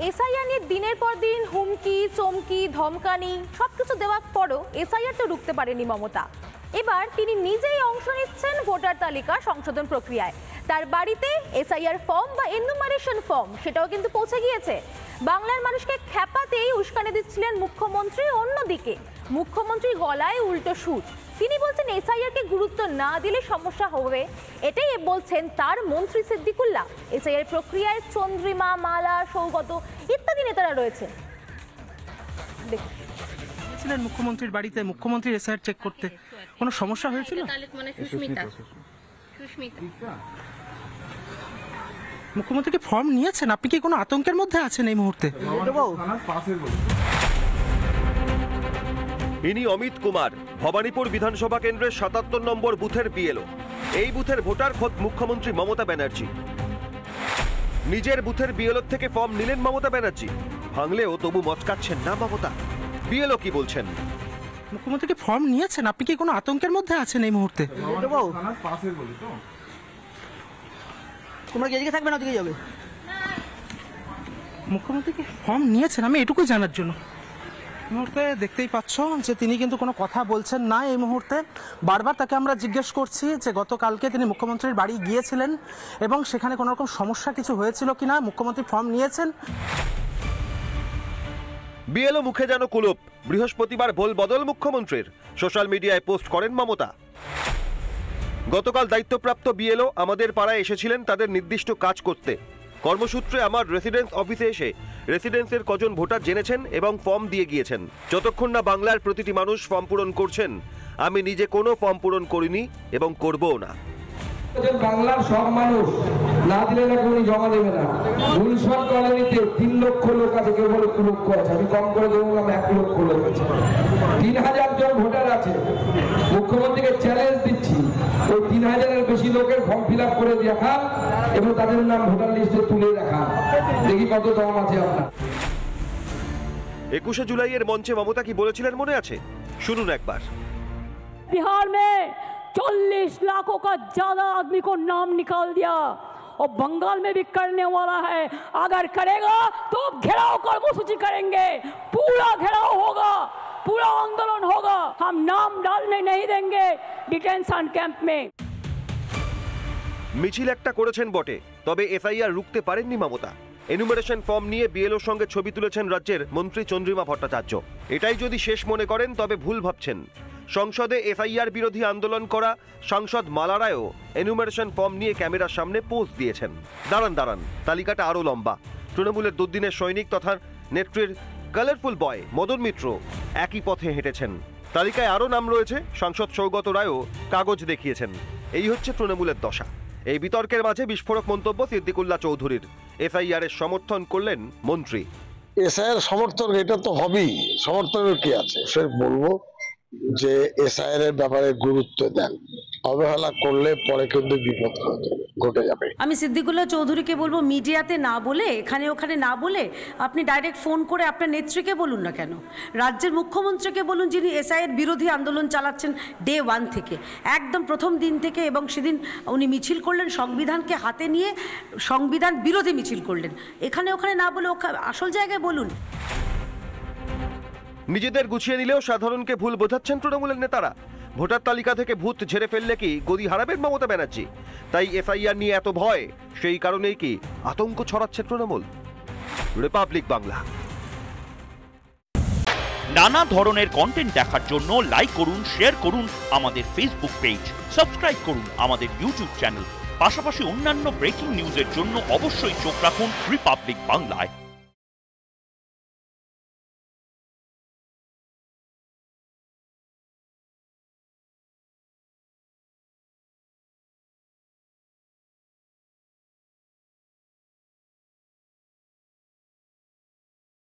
SIR নিয়ে দিনের পর দিন হুমকি চমকি ধমকানি সবকিছু দেওয়ার পরও এসআইআর তো রুখতে পারেনি মমতা। এবার তিনি নিজেই অংশ নিচ্ছেন ভোটার তালিকা সংশোধন প্রক্রিয়ায়। তার বাড়িতে এসআইআর ফর্ম বা এনুমারেশন ফর্ম সেটাও কিন্তু পৌঁছে গিয়েছে। বাংলার মানুষকে খেপাতেই উস্কানি দিচ্ছিলেন মুখ্যমন্ত্রী। অন্যদিকে মুখ্যমন্ত্রীর গলায় উল্টো সুর। তিনি বলছেন এসআইআরকে গুরুত্ব না দিলে সমস্যা হবে, এটাই বলছেন তার মন্ত্রী সিদ্দিকুল্লাহ। এসআইআর প্রক্রিয়ায় চন্দ্রিমা, মালা, সৌগত ইত্যাদি নেতারা রয়েছে। ছিলেন মুখ্যমন্ত্রীর বাড়িতে, মুখ্যমন্ত্রীর এসআইআর চেক করতে কোনো সমস্যা হয়েছিল? মুখ্যমন্ত্রীকে ফর্ম নিয়েছেন, আপনি কি কোনো আতঙ্কের মধ্যে আছেন এই মুহূর্তে? ইনি অমিত কুমার, ভবানীপুর বিধানসভা কেন্দ্রের ৭৭ নম্বর বুথের বিএলও। এই বুথের ভোটার খোদ মুখ্যমন্ত্রী মমতা ব্যানার্জি। নিজের বুথের বিএলও থেকে ফর্ম নিলেন মমতা ব্যানার্জি। ভাঙলেও তবু মচকাচ্ছেন না মমতা। বিএলও কি বলছেন? মুখ্যমন্ত্রীকে ফর্ম নিয়েছেন, আপনি কি কোনো আতঙ্কের মধ্যে আছেন এই মুহূর্তে? তোমরা কি এদিকে থাকবে না ওদিকে যাবে? মুখ্যমন্ত্রীকে ফর্ম নিয়েছেন, আমি এটুকু জানার জন্য। এই মুহূর্তে দেখতেই পাচ্ছ যে তিনি কিন্তু কোনো কথা বলছেন না এই মুহূর্তে। বারবার তাকে আমরা জিজ্ঞেস করছি যে গতকালকে তিনি মুখ্যমন্ত্রীর বাড়ি গিয়েছিলেন এবং সেখানে কোনো রকম সমস্যা কিছু হয়েছিল কিনা। মুখ্যমন্ত্রী ফর্ম নিয়েছেন। বিএলও মুখে যেন কুলুপ। বৃহস্পতিবার ভোল বদল মুখ্যমন্ত্রীর। সোশ্যাল মিডিয়ায় পোস্ট করেন মমতা। গতকাল দায়িত্বপ্রাপ্ত বিএলও আমাদের পাড়ায় এসেছিলেন তাদের নির্দিষ্ট কাজ করতে। কর্মসূত্রে আমার রেসিডেন্স অফিসে এসে রেসিডেন্সের কজন ভোটার জেনেছেন এবং ফর্ম দিয়ে গিয়েছেন। যতক্ষণ না বাংলার প্রতিটি মানুষ ফর্ম পূরণ করছেন, আমি নিজে কোনো ফর্ম পূরণ করিনি এবং করবও না। বাংলার সব মানুষ না দিলে না উনি জমা দেবে না। গুলশান কলোনিতে ৩ লক্ষ লোক আছে, কেউ বলে ২ লক্ষ আছে, আমি কম করে দেবো, ১ লক্ষ লোক আছে। ৩,০০০ জন ভোটার আছে। মুখ্যমন্ত্রীকে চ্যালেঞ্জ দিচ্ছি, ওই ৩,০০০-এর বেশি লোকের ফর্ম ফিল আপ করে দেখান এবং তাদের নাম ভোটার লিস্টে তুলে রাখান, দেখি কত দম আছে আপনার। ২১শে জুলাইয়ের মঞ্চে মমতা কি বলেছিলেন মনে আছে? শুনুন একবার। बिहार में 40 लाखों का ज्यादा आदमी को नाम निकाल दिया और बंगाल में भी करने वाला है। अगर करेगा तो घेराव कर्मसूची करेंगे, पूरा घेराव होगा, पूरा आंदोलन होगा। हम नाम डालने नहीं देंगे डिटेंशन कैंप में। মিছিল একটা করেছেন বটে, তবে এসআইআর রুখতে পারেননি মমতা। এনুমারেশন ফর্ম নিয়ে বিএলওর সঙ্গে ছবি তুলেছেন রাজ্যের মন্ত্রী চন্দ্রিমা ভট্টাচার্য। এটাই যদি শেষ মনে করেন তবে ভুল ভাবছেন। সংসদে এসআইআর বিরোধী আন্দোলন করা সাংসদ মালা রায়ও এনুমারেশন ফর্ম নিয়ে ক্যামেরার সামনে পোজ দিয়েছেন। দাঁড়ান, তালিকাটা আরও লম্বা। তৃণমূলের দুদিনের সৈনিক তথা নেত্রীর কালারফুল বয় মদন মিত্র একই পথে হেঁটেছেন। তালিকায় আরও নাম রয়েছে। সাংসদ সৌগত রায়ও কাগজ দেখিয়েছেন। এই হচ্ছে তৃণমূলের দশা। এই বিতর্কের মাঝে বিস্ফোরক মন্তব্য সিদ্দিকুল্লাহ চৌধুরীর। এসআইআর এর সমর্থন করলেন মন্ত্রী। এসআইআর সমর্থন এটা তো হবেই, সমর্থনের কি আছে? সে বলবো যে এসআইআর এর ব্যাপারে গুরুত্ব দেন, অবহেলা করলে পরে কিন্তু বিপদ ঘটে যাবে। আমি সিদ্দিকুল্লাহ চৌধুরীকে বলবো মিডিয়াতে না বলে, এখানে ওখানে না বলে আপনি ডাইরেক্ট ফোন করে আপনার নেত্রীকে বলুন না কেন, রাজ্যের মুখ্যমন্ত্রীকে বলুন যিনি এসআইআর বিরোধী আন্দোলন চালাচ্ছেন ডে 1 থেকে, একদম প্রথম দিন থেকে। এবং সেদিন উনি মিছিল করলেন সংবিধানকে হাতে নিয়ে, সংবিধান বিরোধী মিছিল করলেন। এখানে ওখানে না বলে আসল জায়গায় বলুন। নিজেদের গুছিয়ে নিলেও সাধারণকে ভুল বোঝাচ্ছেন তৃণমূলের নেতারা। ভোটার তালিকা থেকে ভূত ঝেড়ে ফেললে কি গদি হারাবেন মমতা ব্যানার্জি? তাই এসআইআর নিয়ে এত ভয়, সেই কারণেই কি আতঙ্ক ছড়াচ্ছে তৃণমূল? রিপাবলিক বাংলা। নানা ধরনের কন্টেন্ট দেখার জন্য লাইক করুন, শেয়ার করুন আমাদের ফেসবুক পেজ, সাবস্ক্রাইব করুন আমাদের ইউটিউব চ্যানেল। পাশাপাশি অন্যান্য ব্রেকিং নিউজের জন্য অবশ্যই চোখ রাখুন রিপাবলিক বাংলায়।